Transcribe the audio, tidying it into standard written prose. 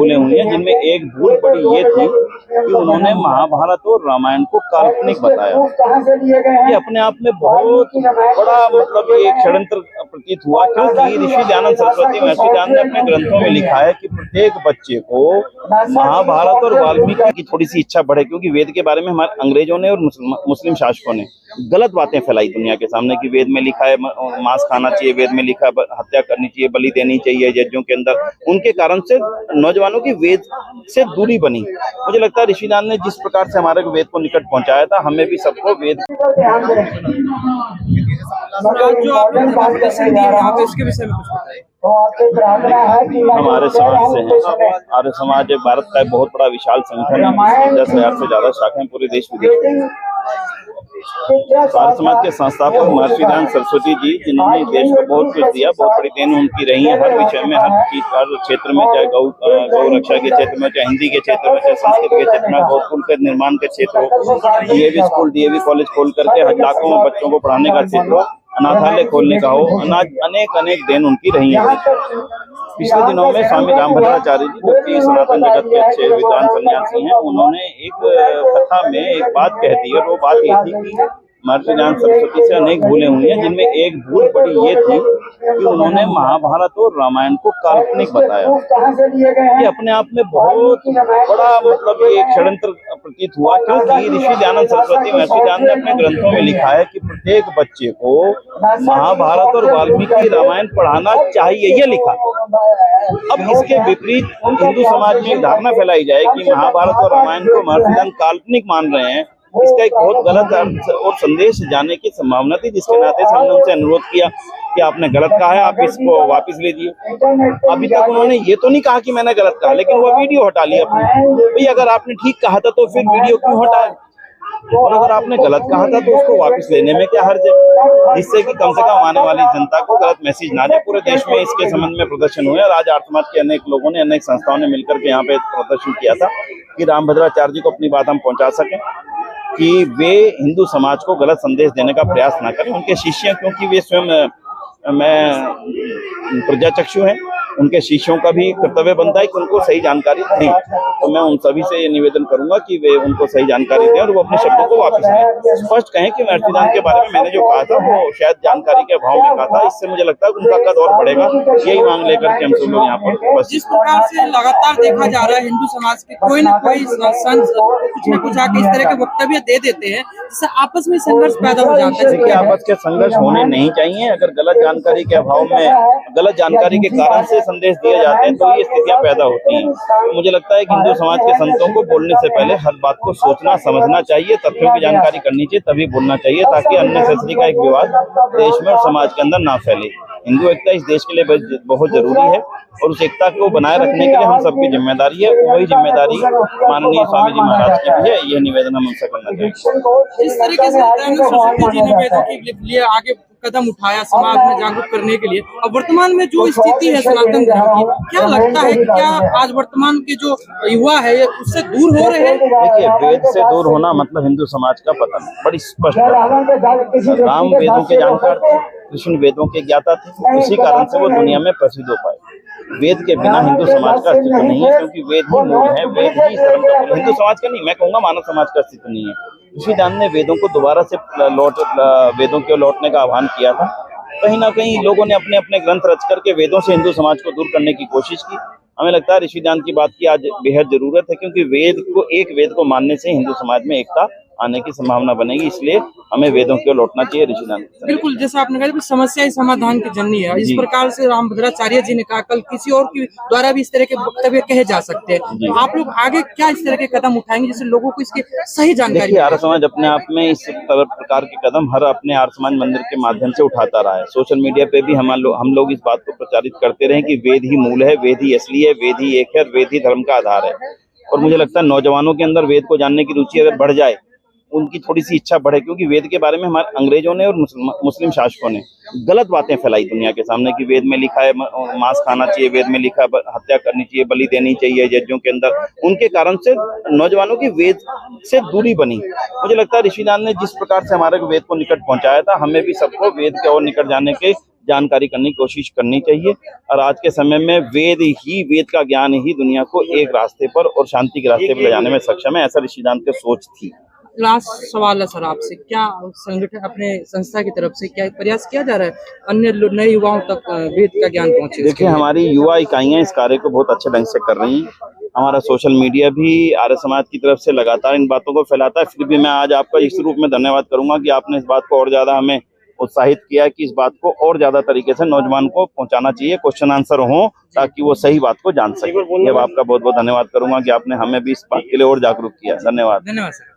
भूलें हुई हैं, जिनमें एक भूल बड़ी ये थी कि उन्होंने महाभारत और रामायण को काल्पनिक बताया। ये अपने आप में बहुत बड़ा ये षड्यंत्र प्रतीत हुआ, क्योंकि ऋषि दयानंद सरस्वती महर्षि दयानंद ने अपने ग्रंथों में लिखा है कि प्रत्येक बच्चे को महाभारत और वाल्मीकि की थोड़ी सी इच्छा बढ़े, क्योंकि वेद के बारे में हमारे अंग्रेजों ने और मुस्लिम शासकों ने गलत बातें फैलाई दुनिया के सामने कि वेद में लिखा है मांस खाना चाहिए, वेद में लिखा है हत्या करनी चाहिए, बलि देनी चाहिए यज्ञों के अंदर। उनके कारण से नौजवानों की वेद से दूरी बनी। मुझे लगता है ऋषि दयानंद ने जिस प्रकार से हमारे वेद को निकट पहुंचाया था, हमें भी सबको वेद जो आप इसके विषय में कुछ बताइए। हमारे समाज से हैं। आर्य समाज भारत का एक बहुत बड़ा विशाल संगठन है, 10,000 से ज्यादा शाखाएं पूरे देश विदेश में। आर्य समाज के संस्थापक महर्षि दयानंद सरस्वती जी, जिन्होंने देश को बहुत कुछ दिया, बहुत बड़ी देन उनकी रही है हर विषय में, हर चीज, हर क्षेत्र में, चाहे गौ रक्षा के क्षेत्र में, चाहे हिंदी के क्षेत्र में, चाहे संस्कृत के क्षेत्र में, गौकुल के निर्माण के क्षेत्र हो, डीएवी स्कूल डीएवी कॉलेज खोल करके लाखों बच्चों को पढ़ाने का क्षेत्र हो, अनाथालय खोलने का हो, अनेक देन उनकी रही है। पिछले दिनों में स्वामी रामभद्राचार्य जी, जो कि सनातन जगत के अच्छे विद्वान सन्यासी हैं, उन्होंने एक कथा में एक बात कह दी है। वो बात ये थी कि महर्षि दयानंद सरस्वती से अनेक भूलें हुई हैं, जिनमें एक भूल बड़ी ये थी कि उन्होंने महाभारत और रामायण को काल्पनिक बताया। ये अपने आप में बहुत बड़ा ये षड्यंत्र प्रतीत हुआ, क्योंकि ऋषि दयानंद सरस्वती महर्षि दयानंद ने अपने ग्रंथों में लिखा है कि प्रत्येक बच्चे को महाभारत और वाल्मीकि रामायण पढ़ाना चाहिए, ये लिखा। अब इसके विपरीत हिंदू समाज में एक धारणा फैलाई जाए कि महाभारत और रामायण को महर्षि दयानंद काल्पनिक मान रहे हैं, इसका एक बहुत गलत अर्थ और संदेश जाने की संभावना थी, जिसके नाते से हमने उनसे अनुरोध किया कि आपने गलत कहा है, आप इसको वापस लीजिए। अभी तक उन्होंने ये तो नहीं कहा कि मैंने गलत कहा, लेकिन वो वीडियो हटा लिया अपनी। भाई अगर आपने ठीक कहा था तो फिर वीडियो क्यों हटाए, और अगर आपने गलत कहा था तो उसको वापस लेने में क्या हर्ज है, जिससे कि कम से कम आने वाली जनता को गलत मैसेज ना जाए। पूरे देश में इसके संबंध में प्रदर्शन हुए और आज आर्य समाज के अनेक लोगों ने, अनेक संस्थाओं ने मिलकर के यहाँ पे प्रदर्शन किया था कि रामभद्राचार्य जी को अपनी बात हम पहुंचा सकें कि वे हिंदू समाज को गलत संदेश देने का प्रयास ना करें। उनके शिष्य, क्योंकि वे स्वयं प्रजाचक्षु हैं, उनके शिष्यों का भी कर्तव्य बनता है कि उनको सही जानकारी दें। तो मैं उन सभी से ये निवेदन करूंगा कि वे उनको सही जानकारी दें और वो अपने शब्दों को वापस लें। स्पष्ट कहें कि महर्षि दयानंद के बारे में मैंने जो कहा था वो शायद जानकारी के अभाव में कहा था। इससे मुझे लगता है कि उनका कद और बढ़ेगा। यही मांग लेकर के हम सब लोग यहाँ पर बस। जिस प्रकार से लगातार देखा जा रहा है हिंदू समाज के कोई न कोई संत कुछ न कुछ आके इस तरह के वक्तव्य दे देते हैं, जिससे आपस में संघर्ष पैदा हो जाता है। देखिए, आपस के संघर्ष होने नहीं चाहिए। अगर गलत जानकारी के अभाव में, गलत जानकारी के कारण से संदेश दिए जाते हैं तो ये स्थितियां पैदा होती हैं। तो मुझे लगता है कि हिंदू समाज के संतों को बोलने से पहले हर बात को सोचना समझना चाहिए, तथ्यों की जानकारी करनी चाहिए, तभी बोलना चाहिए, ताकि अननेसेसरी का एक विवाद देश में और समाज के अंदर ना फैले। हिंदू एकता इस देश के लिए बहुत जरूरी है और उस एकता को बनाए रखने के लिए हम सबकी जिम्मेदारी है। वही जिम्मेदारी माननीय स्वामी जी महाराज की भी है। यह निवेदन हम उनसे करना चाहिए। जिस तरीके से सरस्वती जी ने वेदों के लिए आगे कदम उठाया समाज में जागरूक करने के लिए, अब वर्तमान में जो स्थिति है सनातन धर्म की, क्या लगता है कि क्या आज वर्तमान के जो युवा है उससे दूर हो रहे हैं? देखिए, वेद से दूर होना मतलब हिंदू समाज का पतन बड़ी स्पष्ट है। राम वेदों के जानकार थे, कृष्ण वेदों के ज्ञाता थे, इसी कारण से वो दुनिया में प्रसिद्ध हो पाए। वेद के बिना हिंदू समाज का अस्तित्व नहीं है, क्योंकि वेद ही मूल है, वेद ही धर्म का मूल है। हिंदू समाज का नहीं, मैं कहूँगा मानव समाज का अस्तित्व नहीं है। ऋषि दयानंद ने वेदों को दोबारा से वेदों के लौटने का आह्वान किया था। कहीं ना कहीं लोगों ने अपने अपने ग्रंथ रच करके वेदों से हिंदू समाज को दूर करने की कोशिश की। हमें लगता है ऋषि दयानंद की बात की आज बेहद जरूरत है, क्योंकि एक वेद को मानने से हिंदू समाज में एकता आने की संभावना बनेगी। इसलिए हमें वेदों की ओर लौटना चाहिए। ऋषि दयानंद बिल्कुल, जैसा आपने कहा, समस्या ही समाधान की जननी है। इस प्रकार से रामभद्राचार्य जी ने कहा, कल किसी और के द्वारा भी इस तरह के वक्तव्य कहे जा सकते हैं। आप लोग आगे क्या इस तरह के कदम उठाएंगे जिससे लोगों को इसकी सही जानकारी? आर्य समाज अपने आप में इस प्रकार के कदम हर अपने आर्य समाज मंदिर के माध्यम से उठाता रहा है। सोशल मीडिया पे भी हम लोग इस बात को प्रचारित करते रहे कि वेद ही मूल है, वेद ही असली है, वेद ही एक है, वेद ही धर्म का आधार है। और मुझे लगता है नौजवानों के अंदर वेद को जानने की रुचि अगर बढ़ जाए, उनकी थोड़ी सी इच्छा बढ़े, क्योंकि वेद के बारे में हमारे अंग्रेजों ने और मुस्लिम शासकों ने गलत बातें फैलाई दुनिया के सामने कि वेद में लिखा है मांस खाना चाहिए, वेद में लिखा है हत्या करनी चाहिए, बलि देनी चाहिए यज्ञों के अंदर। उनके कारण से नौजवानों की वेद से दूरी बनी। मुझे लगता है ऋषि दयानंद ने जिस प्रकार से हमारे वेद को निकट पहुंचाया था, हमें भी सबको वेद के और निकट जाने के जानकारी करने की कोशिश करनी चाहिए। और आज के समय में वेद का ज्ञान ही दुनिया को एक रास्ते पर और शांति के रास्ते पर ले जाने में सक्षम है, ऐसा ऋषिदान की सोच थी। लास्ट सवाल है सर आपसे, क्या संगठन अपने संस्था की तरफ से क्या प्रयास किया जा रहा है अन्य नए युवाओं तक वेद का ज्ञान पहुंचे? देखिए, हमारी युवा इकाइयां इस कार्य को बहुत अच्छे ढंग से कर रही हैं। हमारा सोशल मीडिया भी आर्य समाज की तरफ से लगातार इन बातों को फैलाता है। फिर भी मैं आज आपका इस रूप में धन्यवाद करूंगा कि आपने इस बात को और ज्यादा हमें उत्साहित किया कि इस बात को और ज्यादा तरीके से नौजवान को पहुंचाना चाहिए, क्वेश्चन आंसर हो, ताकि वो सही बात को जान सके। ये आपका बहुत बहुत धन्यवाद करूंगा कि आपने हमें भी इस बात के लिए और जागरूक किया। धन्यवाद। धन्यवाद सर।